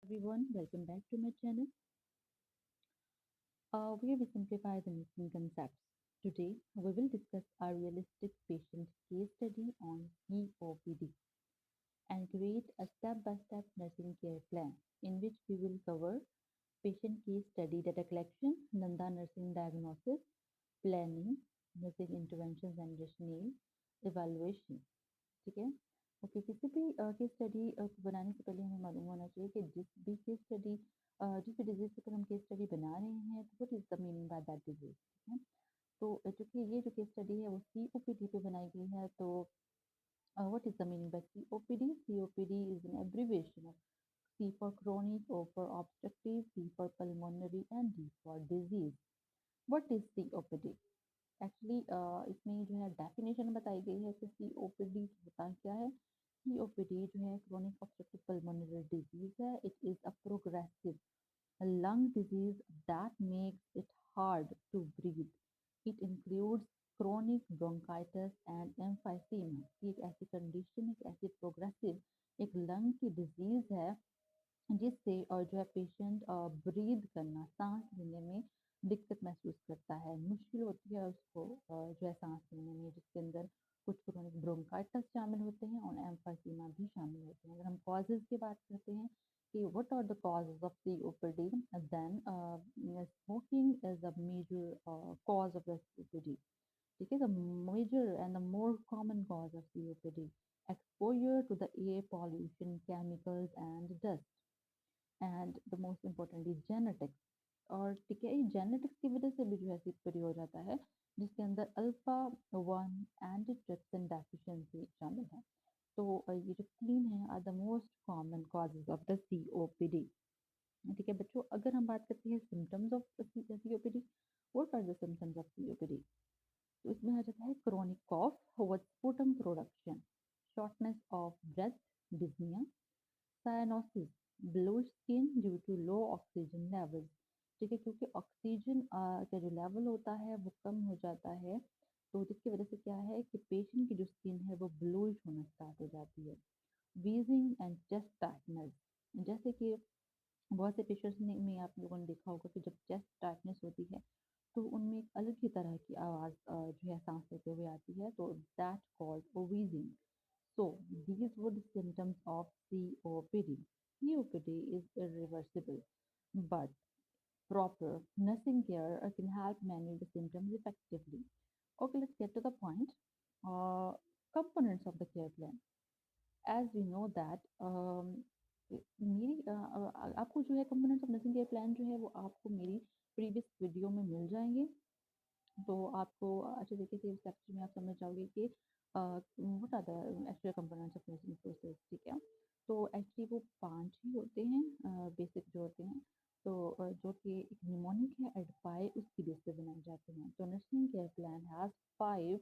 everyone, welcome back to my channel where we simplify the missing concepts. Today, we will discuss a realistic patient case study on COPD and create a step-by-step nursing care plan in which we will cover patient case study data collection, Nanda nursing diagnosis, planning, nursing interventions and rationale, evaluation. ठीक है okay किसी भी case study बनाने से पहले हमें मालूम होना चाहिए कि जिस भी केस स्टडी जिस भी डिजीज के ऊपर हम केस स्टडी बना रहे हैं तो what is the meaning by that disease ठीक है तो चूंकि ये जो केस स्टडी है वो सीओपीडी पे बनाई गई है तो what is the meaning bye COPD COPD is an abbreviation of C for chronic, O for obstructive, P for pulmonary and D for disease. What is COPD? Actually इसमें जो है डेफिनेशन बताई गई है कि सीओपीडी होता क्या है सीओपीडी जो है क्रोनिक ऑब्स्ट्रक्टिव पल्मोनरी डिजीज है it is a progressive lung disease that makes it hard to breathe. It includes chronic bronchitis and emphysema. ये एक ऐसी कंडीशन एक ऐसी प्रोग्रेसिव एक लंग की डिजीज है जिससे और जो है पेशेंट ब्रीद करना सांस लेने में दिक्कत महसूस करता है मुश्किल होती है उसको जो है सांस लेने में जिसके अंदर कुछ क्रोनिक ब्रोंकाइटिस शामिल होते हैं और एम्फाइसीमा भी शामिल होते हैं अगर हम कॉजेज की बात करते हैं कि what are the causes of COPD then smoking is the major cause of the COPD ठीक है the major and the more common cause of COPD exposure to the air pollution chemicals and dust and the most importantly genetics और ठीक है ये genetics की वजह से भी जो है सीपीडी हो जाता है जिसके अंदर अल्फा वन एंटीट्रिप्सिन डेफिशिएंसी शामिल है तो ये जो तीन है are the most common causes of the COPD ठीक है बच्चों अगर हम बात करते हैं symptoms of COPD what are the symptoms of COPD तो इसमें आ जाता है chronic cough with sputum production shortness of breath dyspnoea cyanosis blue skin due to low oxygen level ठीक है क्योंकि ऑक्सीजन का जो लेवल होता है वो कम हो जाता है तो जिसकी वजह से क्या है कि पेशेंट की जो स्किन है वो ब्लूइश होना स्टार्ट हो जाती है वीजिंग एंड चेस्ट टाइटनेस जैसे कि बहुत से पेशेंट्स में आप लोगों ने देखा होगा कि जब चेस्ट टाइटनेस होती है तो उनमें एक अलग ही तरह की आवाज़ जो है सांस लेते हुए आती है तो that called wheezing. So these were the symptoms of COPD. COPD is irreversible, but proper nursing care can help manage the symptoms effectively. Okay, let's get to the point. Uh, Components of the care plan. As we know that आपको जो है components of nursing care plan जो है वो आपको मेरी previous video में मिल जाएंगे तो आपको अच्छे तरीके से इस लेक्चर में आप समझ जाओगे कि what are the actual components of nursing process ठीक है तो एक्चुअली वो 5 ही होते हैं बेसिक जो होते हैं तो जो कि एक निमोनिक है एडपाई उसकी बेस पे बनाए जाते हैं तो nursing care plan has 5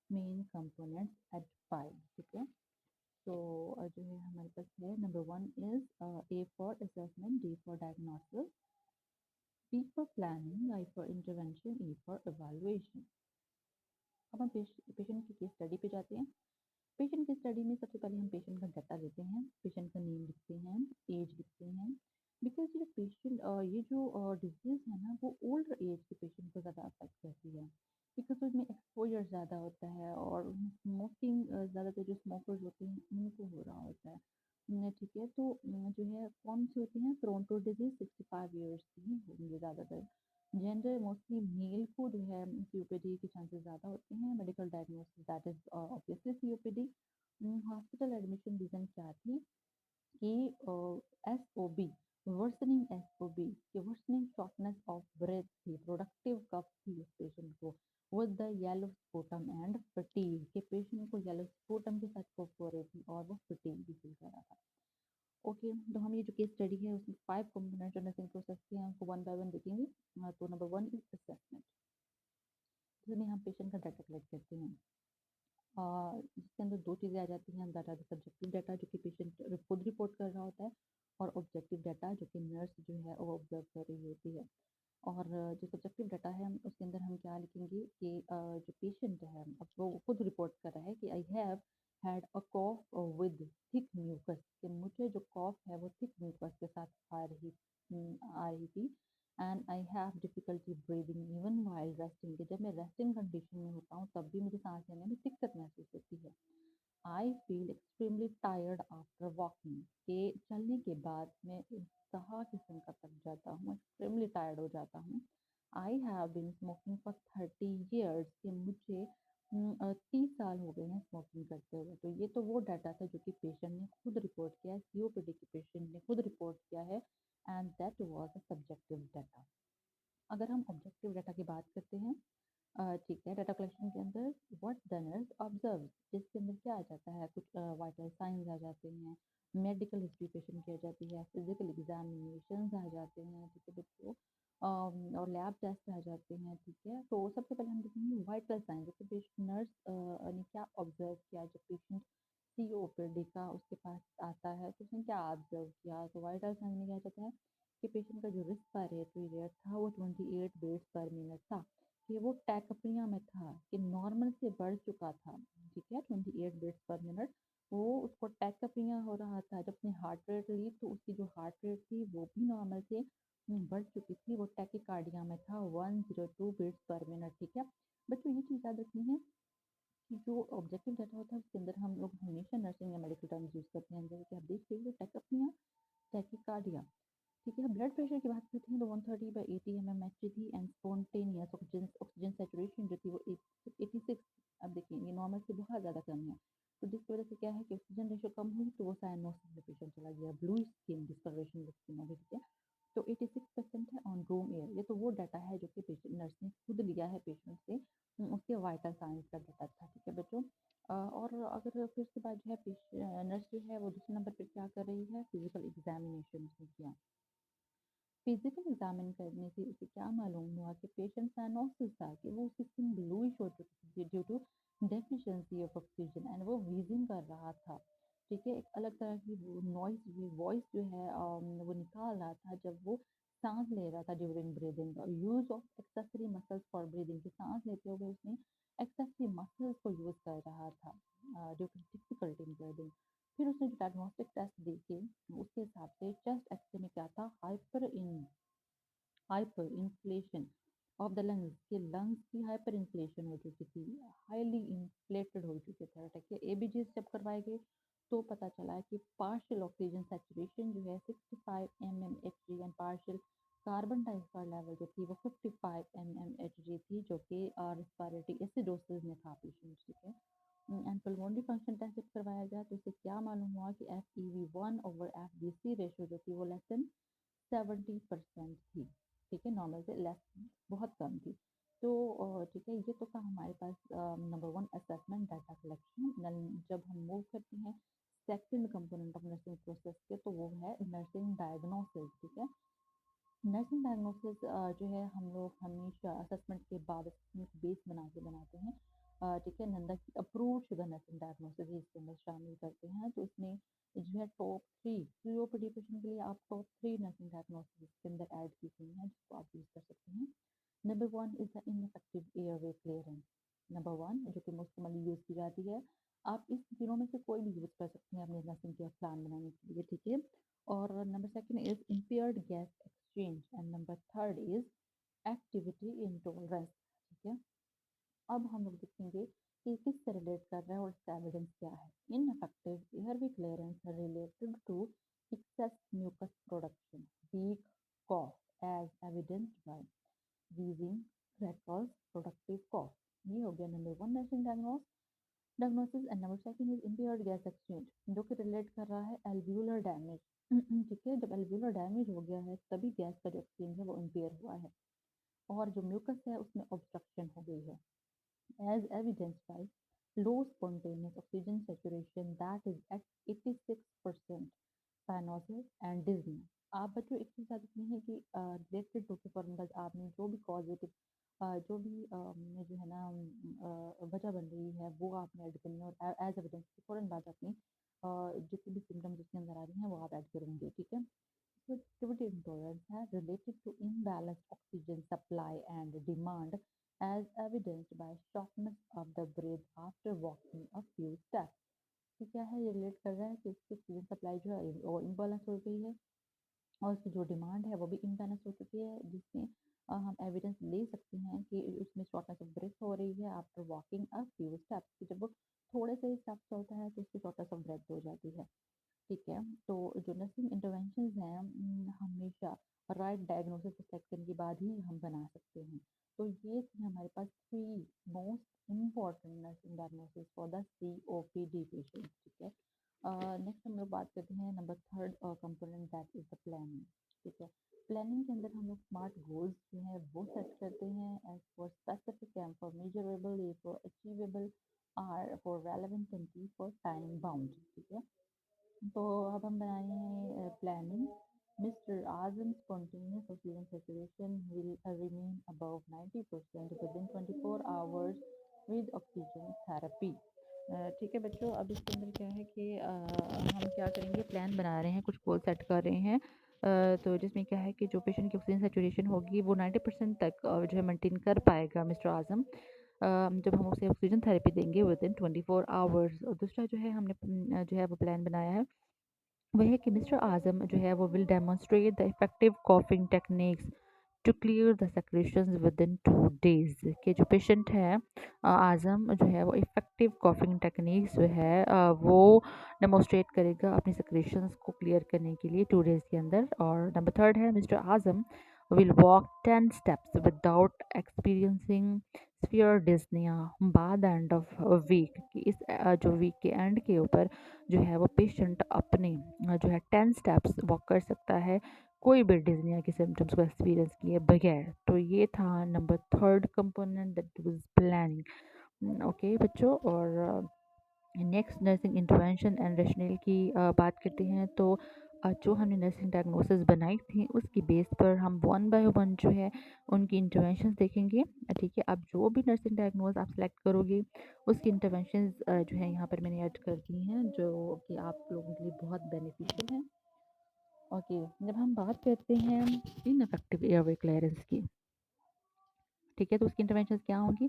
main components ADPIE ठीक है तो जो है हमारे पास है number 1 is A for assessment D for diagnosis P for planning, I for intervention, E for evaluation. अब हम पेशेंट की केस स्टडी पे जाते हैं पेशेंट की स्टडी में सबसे पहले हम पेशेंट का डाटा लेते हैं पेशेंट का नेम लिखते हैं एज लिखते हैं बिकॉज ये पेशेंट ये जो डिजीज है ना वो ओल्डर एज के पेशेंट को ज़्यादा अफेक्ट करती है बिकॉज उसमें एक्सपोजर ज़्यादा होता है और उसमें स्मोकिंग ज़्यादातर जो स्मोकर्स होते हैं उनको हो रहा होता है ठीक है तो जो है कौन से होते हैं क्रोन डिजीज 65 ईयर्स की ही होंगे ज़्यादातर जेंडर मोस्टली मेल को जो है सीओपीडी के चांसेस ज़्यादा होते हैं medical diagnosis that is obviously COPD hospital admission reason क्या थी कि S O B worsening S O B कि वर्सनिंग शॉर्टनेस ऑफ ब्रेथ थी प्रोडक्टिव कफ थी उस पेशेंट को with the yellow sputum and fatigue के पेशेंट को येलो स्पोटम के साथ कफ हो रही थी और वो फटीग भी फील कर रहा था ओके तो हम ये जो केस स्टडी है उसमें 5 कंपोनेंट और नर्सिंग प्रोसेस के हैं हमको वन बाय वन देखेंगे तो नंबर 1 इज असेसमेंट जिसमें हम पेशेंट का डाटा कलेक्ट करते हैं जिसके अंदर 2 चीज़ें आ जाती हैं डाटा सब्जेक्टिव डाटा जो कि पेशेंट खुद रिपोर्ट कर रहा होता है और ऑब्जेक्टिव डाटा जो कि नर्स जो है वो ऑब्जर्व कर रही होती है और जो सब्जेक्टिव डाटा है उसके अंदर हम क्या लिखेंगे कि जो पेशेंट है अब वो खुद रिपोर्ट कर रहा है कि I have had a cough with thick mucus, कि मुझे जो cough है वो thick mucus के साथ आ रही थी, and I have difficulty breathing even while resting, कि जब मैं resting condition में होता हूँ तब भी मुझे सांस लेने में दिक्कत महसूस होती है। I feel extremely tired after walking, कि चलने के बाद मैं इंतहा किस्म का थक जाता हूँ, extremely tired हो जाता हूँ। I have been smoking for 30 years, कि मुझे 30 साल हो गए हैं स्मोकिंग करते हुए। तो ये तो वो डाटा था जो कि पेशेंट ने खुद रिपोर्ट किया है, सीओपीडी के पेशेंट ने खुद रिपोर्ट किया है, and that was a subjective data. अगर हम ऑब्जेक्टिव डाटा की बात करते हैं, ठीक है, डाटा कलेक्शन के अंदर व्हाट द नर्स ऑब्जर्व, जिसके अंदर क्या आ जाता है, कुछ वाइटल साइंस आ जाते हैं, मेडिकल हिस्ट्री पेशेंट की आ जाती है, फिजिकल एग्जामिनेशन आ जाते हैं, ठीक है बच्चों, और लैब टेस्ट आ जाते हैं, ठीक है। तो सबसे पहले हम देखेंगे वाइटल साइंस, जैसे पेशेंट नर्स ने क्या ऑब्जर्व किया जब पेशेंट सीओपीडी का उसके पास आता है, तो उसने क्या ऑब्जर्व किया, तो वाइटल साइंस में क्या जाता है कि पेशेंट का जो रेस्पिरेटरी रेट था वो 28 बीट्स पर मिनट था, कि वो टैकपिनिया में था, कि नॉर्मल से बढ़ चुका था, ठीक है, 28 बीट्स पर मिनट, वो उसको टैकपिनिया हो रहा था। जब उसने हार्ट रेट ली तो उसकी जो हार्ट रेट थी वो भी नॉर्मल से बढ़ चुकी थी, वो टैकिकार्डिया में था, 102 बीट्स पर मिनट, ठीक है। बच्चों ये चीज़ याद रखनी है कि जो ऑब्जेक्टिव डाटा होता है उसके अंदर हम लोग हमेशा नर्सिंग या मेडिकल टर्म्स यूज़ करते हैं, जैसे कि आप देख रहे हो टैकपिनिया, टैकिकार्डिया, ठीक है। ब्लड प्रेशर की बात करते हैं तो 130/80 mmHg थी, and spontaneous oxygen oxygen saturation जो थी वो 86। अब देखिए ये नॉर्मल से बहुत ज़्यादा कम है, तो जिसकी वजह से क्या है कि ऑक्सीजन रेशो कम हुई तो वो साइनोसिस में पेशेंट चला गया, ब्लू स्किन डिस्कलरेशन स्किन हो गई, ठीक है। तो 86% है ऑन रूम एयर, ये तो वो डाटा है जो कि पेशेंट नर्स ने खुद लिया है पेशेंट से, उसके वाइटल साइंस का डाटा था, ठीक है बच्चों। और अगर फिर उसके बाद जो है नर्स जो है वो दूसरे नंबर पर क्या कर रही है, फिजिकल एग्जामिनेशन उसने किया। फिजिकल एग्जामिन करने से उसे क्या मालूम हुआ कि पेशेंट साइनोसिस था, कि वो उसकी स्किन ब्लूइश हो चुकी थी due to deficiency of oxygen, and वो व्हीजिंग कर रहा था, ठीक है। एक अलग तरह की नॉइज वॉइस जो है वो निकाल रहा था जब वो सांस ले रहा था during breathing. Use of accessory muscles for breathing, की सांस लेते हुए उसने एक्सेसरी मसल्स को यूज कर रहा था due to difficulty in breathing. फिर उसने जो डायग्नोस्टिक टेस्ट देखे उसके हिसाब से चेस्ट एक्सरे में क्या था, hyper inflation of the lungs, के लंग्स की हाइपर इन्फ्लेशन हो चुकी थी, हाईली इन्फ्लेटेड हो चुके थे, ठीक है। एबीजी जब करवाए गए तो पता चला कि पार्शियल ऑक्सीजन सेचुरेशन जो है 65 mmHg, and partial carbon dioxide level जो थी वो 55 mmHg थी, जो कि रेस्पिरेटरी एसिडोसिस में था पेशेंट, ठीक है। एंड पल्मोनरी फंक्शन टेस्ट जब करवाया गया तो इससे क्या मालूम हुआ कि FEV1/FVC रेशो जो थी वो लेस देन 70% थी, ठीक है, नॉर्मल से लेस, बहुत कम थी। तो ठीक है, ये तो था हमारे पास number one assessment data collection. जब हम मूव करते हैं second component of nursing process के, तो वो है नर्सिंग डायग्नोसिस, ठीक है। नर्सिंग डायग्नोसिस जो है हम लोग हमेशा असेसमेंट के बाद असेसमेंट बेस बना के बनाते हैं, ठीक है। नंदा की अप्रूव्ड शुगर नर्सिंग डायग्नोसिस इसके अंदर शामिल करते हैं, तो इसमें जो है टॉप थ्री सीओपीडी पेशेंट के लिए आप टॉप थ्री नर्सिंग डायग्नोसिस के अंदर ऐड की गई हैं जिसको आप यूज़ कर सकते हैं। Number one is the ineffective airway clearance, number one जो कि मोस्ट कॉमनली यूज़ की जाती है। आप इस तीनों में से कोई भी यूज़ कर सकते हैं अपने नर्सिंग के प्लान बनाने के लिए, ठीक है। और number second is impaired gas exchange, and number third is activity intolerance, ठीक है। अब हम लोग देखेंगे कि किससे रिलेट कर रहा है और इसका एविडेंस क्या है। Ineffective airway clearance related to excess mucus production, weak cough as evidenced by wheezing, crackles, productive cough। ये हो गया number one nursing diagnosis. And number second is impaired gas exchange, जो कि रिलेट कर रहा है एल्व्यूलर डैमेज, ठीक है। जब एल्व्यूलर डैमेज हो गया है तभी गैस का जो एक्सचेंज है वो इम्पेयर हुआ है, और जो म्यूकस है उसमें ऑब्स्ट्रक्शन हो गई है, as evidenced by low spontaneous oxygen saturation that is at 86%, cyanosis and dizziness। आप बच्चों एक चीज़ याद रखनी है कि रिलेटेड टू के फॉर्मूलाज आपने जो भी पॉजिटिव जो भी जो है ना वजह बन रही है वो आपने ऐड करनी है, और एज एविडेंस के फौरन बाद अपनी जितनी भी सिम्टम्स उसके अंदर आ रही हैं वो आप ऐड करेंगे, ठीक है। So activity intolerance है related to imbalanced oxygen supply and demand as evidenced by shortness of the breath after walking a few steps। ये क्या है, ये रिलेट कर रहा है कि उसकी ऑक्सीजन सप्लाई जो है वो इम्बैलेंस हो गई है और उसकी जो डिमांड है वो भी इम्बैलेंस हो चुकी है, जिसमें हम एविडेंस ले सकते हैं कि उसमें शॉर्टनेस ऑफ ब्रेथ हो रही है after walking a few steps, कि जब वो थोड़े से स्टेप्स चलता है तो उसकी शॉर्टनेस ऑफ ब्रेथ हो जाती है। ठीक है, तो जो नर्सिंग इंटरवेंशंस हैं हमेशा राइट डायग्नोसिस को सेलेक्ट करने के बाद ही हम बना सकते हैं। तो ये थे हमारे पास 3 most important nursing diagnosis for the COPD patient. ठीक है, नेक्स्ट हम लोग बात करते हैं number third component, that is the planning. ठीक है, प्लानिंग के अंदर हम लोग स्मार्ट गोल्स जो है वो सेट करते हैं S for specific M for measurable, A for achievable, R for relevant and T for time bound. ठीक है, तो अब हम बना रहे हैं planning. Mister Azam spontaneous oxygen saturation will remain above 90% within 24 hours with oxygen therapy। ठीक है बच्चों, अब इसके अंदर क्या है कि हम क्या करेंगे, प्लान बना रहे हैं, कुछ गोल सेट कर रहे हैं। तो जिसमें क्या है कि जो पेशेंट की ऑक्सीजन सेचुरेशन होगी वो 90% तक जो है मेंटेन कर पाएगा मिस्टर आजम, जब हम उसे ऑक्सीजन थेरेपी देंगे विद इन 24 आवर्स। और दूसरा जो है हमने जो है वो प्लान बनाया है वह है कि मिस्टर आजम जो है वो will demonstrate the effective coughing techniques to clear the secretions within 2 days। के जो पेशेंट है आजम जो है वो इफेक्टिव कॉफिंग टेक्निक्स जो है वो डेमोन्स्ट्रेट करेगा अपनी सेक्रेशंस को क्लियर करने के लिए 2 days के अंदर। और नंबर थर्ड है mister Azam will walk 10 steps without experiencing severe dyspnoea by the end of week. कि इस जो वीक के एंड के ऊपर जो है वो पेशेंट अपने जो है 10 स्टेप्स वॉक कर सकता है कोई भी डिज्निया के सिम्टम्स को एक्सपीरियंस किए बगैर। तो ये था number third component, that was planning. Okay बच्चों, और next nursing intervention and rational की बात करते हैं। तो जो हमने नर्सिंग डायग्नोसिस बनाई थी उसकी बेस पर हम वन बाय वन जो है उनकी इंटरवेंशंस देखेंगे। ठीक है, अब जो भी नर्सिंग डायग्नोस आप सेलेक्ट करोगे उसकी इंटरवेंशंस जो है यहाँ पर मैंने ऐड कर दी हैं, जो कि आप लोगों के लिए बहुत बेनिफिशियल हैं। ओके, जब हम बात करते हैं इनफेक्टिव एयरवे क्लियरेंस की, ठीक है, तो उसकी इंटरवेंशन क्या होंगी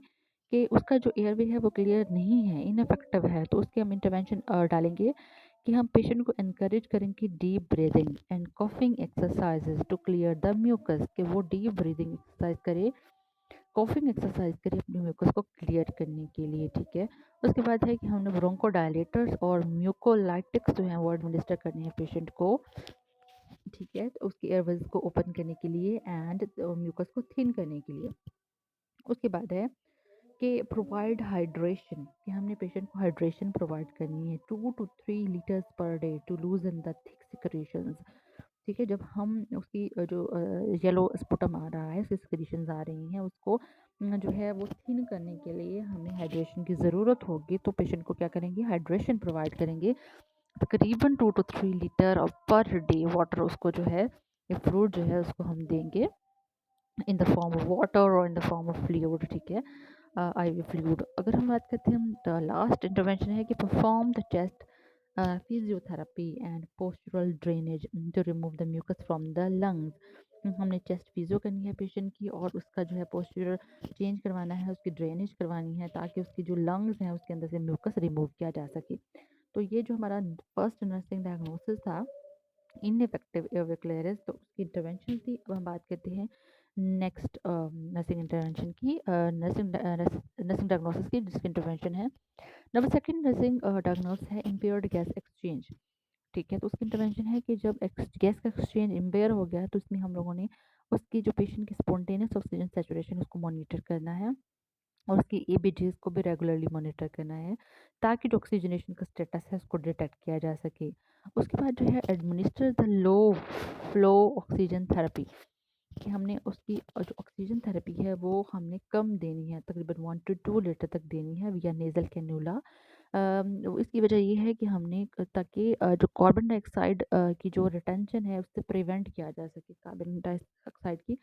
कि उसका जो एयरवे है वो क्लियर नहीं है, इनफेक्टिव है, तो उसके हम इंटरवेंशन डालेंगे कि हम पेशेंट को इनकरेज करेंगे deep breathing and coughing exercises to clear the mucus, कि वो डीप ब्रीदिंग एक्सरसाइज करे, कॉफिंग एक्सरसाइज करे अपने म्यूकस को क्लियर करने के लिए। ठीक है, उसके बाद है कि हमने ब्रोंको डायलेटर्स और म्यूकोलाइटिक्स जो है वो एडमिनिस्टर करनी है पेशेंट को। ठीक है, तो उसकी एयरवेज को ओपन करने के लिए एंड म्यूकस को थिन करने के लिए। उसके बाद है कि प्रोवाइड हाइड्रेशन, कि हमने पेशेंट को हाइड्रेशन प्रोवाइड करनी है 2 to 3 लीटर्स पर day to loose in the thick secretions. ठीक है, जब हम उसकी जो येलो स्पुटम आ रहा है, उसकी सिक्रेशंस आ रही हैं, उसको जो है वो थिन करने के लिए हमें हाइड्रेशन की ज़रूरत होगी, तो पेशेंट को क्या करेंगे, हाइड्रेशन प्रोवाइड करेंगे तकरीबन 2 to 3 लीटर और पर डे वाटर उसको जो है, ये फ्रूट जो है उसको हम देंगे in the form of water और in the form of fluid. ठीक है, IV फ्लूइड। अगर हम बात करते हैं, हम लास्ट इंटरवेंशन है कि perform the chest physiotherapy and postural drainage to remove the mucus from the lungs. हमने चेस्ट फिजियो करनी है पेशेंट की और उसका जो है पोस्चर चेंज करवाना है, उसकी ड्रेनेज करवानी है ताकि उसकी जो लंग्स हैं उसके अंदर से म्यूकस रिमूव किया जा सके। तो ये जो हमारा फर्स्ट नर्सिंग डायग्नोसिस था इनफेक्टिव एयरवे क्लियरेंस, तो उसकी इंटरवेंशन थी। अब हम बात करते हैं नेक्स्ट नर्सिंग इंटरवेंशन की, नर्सिंग डायग्नोसिस की, जिसकी इंटरवेंशन है नंबर सेकंड नर्सिंग डायग्नोस है इम्पेयर्ड गैस एक्सचेंज। ठीक है, तो उसकी इंटरवेंशन है कि जब गैस का एक्सचेंज इम्पेयर हो गया तो इसमें हम लोगों ने उसकी जो पेशेंट की स्पॉन्टेनियस ऑक्सीजन सेचुरेशन उसको मॉनिटर करना है और उसकी EBGs को भी रेगुलरली मॉनिटर करना है ताकि जो ऑक्सीजनेशन का स्टेटस है उसको डिटेक्ट किया जा सके। उसके बाद जो है administer the low flow oxygen therapy, कि हमने उसकी जो ऑक्सीजन थेरेपी है वो हमने कम देनी है, तकरीबन 1 to 2 लीटर तक देनी है विया नेज़ल कैन्यूला। इसकी वजह ये है कि हमने ताकि जो कार्बन डाइऑक्साइड की जो रिटेंशन है उससे प्रिवेंट किया जा सके, कार्बन डाइऑक्साइड की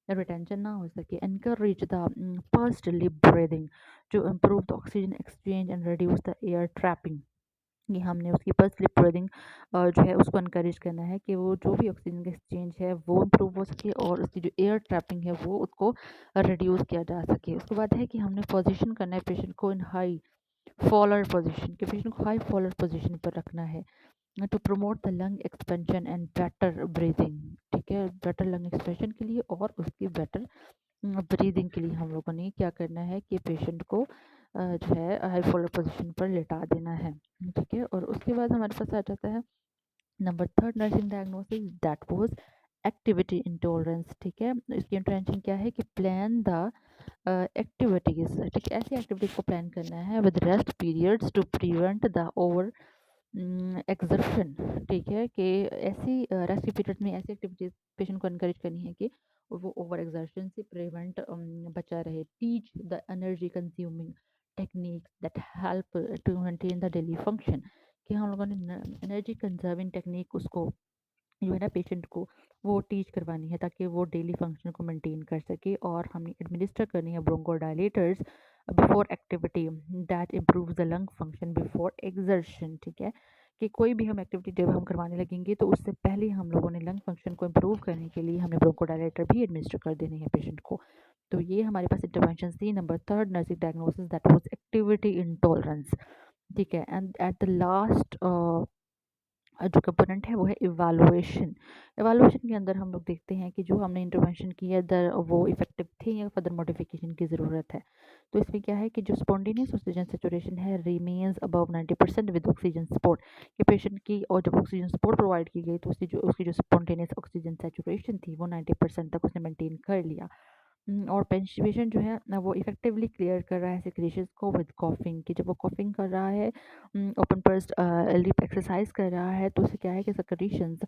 रिटेंशन ना हो सके। Encourage the pursed lip breathing to improve the oxygen exchange and reduce the air trapping. ये हमने उसकी पर्स्ट लिप ब्रीदिंग जो है उसको इनकरेज करना है कि वो जो भी ऑक्सीजन का एक्सचेंज है वो इम्प्रूव हो सके और उसकी जो एयर ट्रैपिंग है वो उसको रिड्यूस किया जा सके। उसके बाद है कि हमने पोजीशन करना है पेशेंट को इन हाई फॉलर पोजीशन के पेशेंट को हाई फॉलर पोजीशन पर रखना है to promote the lung expansion and better breathing. ठीक है, बेटर लंग एक्सपेंशन के लिए और उसकी बेटर ब्रीदिंग के लिए हम लोगों ने क्या करना है कि पेशेंट को जो है हाई फॉलर पोजीशन पर लेटा देना है। ठीक है, और उसके बाद हमारे पास आ जाता है number third nursing diagnosis, that was activity intolerance. ठीक है, इसकी इंटेंशन क्या है कि प्लान द एक्टिविटीज। ठीक है, ऐसी एक्टिविटीज को प्लान करना है with rest periods to prevent the over exertion. ठीक है, कि ऐसी रेस्ट पीरियड में ऐसी एक्टिविटीज पेशेंट को इनकरेज करनी है कि वो ओवर एक्सर्शन से प्रिवेंट बचा रहे। Teach the energy consuming techniques that help to maintain the daily function, कि हम लोगों ने एनर्जी कंजर्विंग टेक्निक उसको जो है ना पेशेंट को वो टीच करवानी है ताकि वो डेली फंक्शन को मेंटेन कर सके। और हमें एडमिनिस्टर करनी है bronchodilators before activity that improve the lung function before exertion. ठीक है, कि कोई भी हम एक्टिविटी जब हम करवाने लगेंगे तो उससे पहले हम लोगों ने लंग फंक्शन को इम्प्रूव करने के लिए हमें ब्रोंकोडायलेटर भी एडमिनिस्टर कर देनी है पेशेंट को। तो ये हमारे पास इंटरवेंशन थी। Number third nursing diagnosis that was activity intolerance. ठीक है, एंड एट द लास्ट जो कंपोनेंट है वो है इवालुएशन। इवालुएशन के अंदर हम लोग देखते हैं कि जो हमने इंटरवेंशन की है दर वो इफेक्टिव थी या फर्दर मॉडिफिकेशन की ज़रूरत है। तो इसमें क्या है कि जो स्पॉन्टेनियस ऑक्सीजन सेचुरेशन है remains above 90% with oxygen support, कि पेशेंट की और जब ऑक्सीजन सपोर्ट प्रोवाइड की गई तो उसकी जो स्पॉन्टेनियस ऑक्सीजन सेचुरेशन थी वो 90% तक उसने मेंटेन कर लिया। और पेशेंट जो है ना वो इफेक्टिवली क्लियर कर रहा है सिक्रेशंस को विद कॉफिंग, कि जब वो कॉफिंग कर रहा है ओपन पर्स्ट लिप एक्सरसाइज कर रहा है तो उससे क्या है कि सिक्रेशंस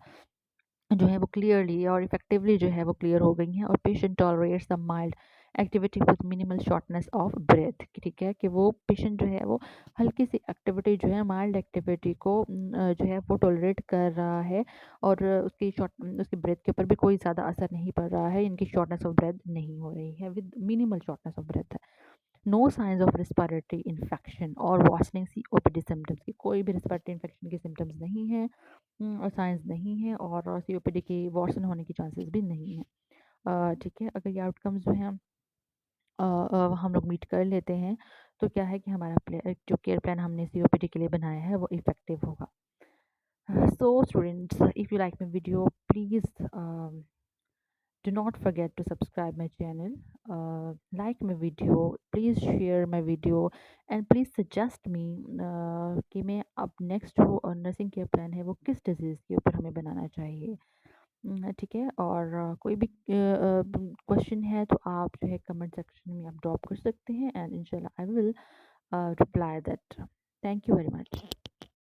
जो है वो क्लियरली और इफेक्टिवली जो है वो क्लियर हो गई हैं। और patient tolerates the mild activity with minimal shortness of breath. ठीक है, कि वो पेशेंट जो है वो हल्की सी एक्टिविटी जो है माइल्ड एक्टिविटी को जो है वो टॉलरेट कर रहा है और उसकी ब्रेथ के ऊपर भी कोई ज़्यादा असर नहीं पड़ रहा है, इनकी शॉर्टनेस ऑफ ब्रेथ नहीं हो रही है, with minimal shortness of breath है। No signs of respiratory infection और वार्निंग सीओपीडी सिम्टम्स, की कोई भी रिस्पायरेटरी इन्फेक्शन के सिम्टम्स नहीं है और साइंस नहीं है और सीओपीडी की वर्सन होने की चांसेस भी नहीं है। ठीक है, अगर ये आउटकम्स जो हैं हम लोग मीट कर लेते हैं तो क्या है कि हमारा जो केयर प्लान हमने सीओपीडी के लिए बनाया है वो इफेक्टिव होगा। So students, if you like my video please do not forget to subscribe my channel, like my video, please share my video and please suggest me कि मैं अब नेक्स्ट जो नर्सिंग केयर प्लान है वो किस disease के ऊपर हमें बनाना चाहिए। ठीक है, और कोई भी क्वेश्चन है तो आप जो है कमेंट सेक्शन में आप ड्रॉप कर सकते हैं एंड इंशाल्लाह I will reply that. Thank you very much.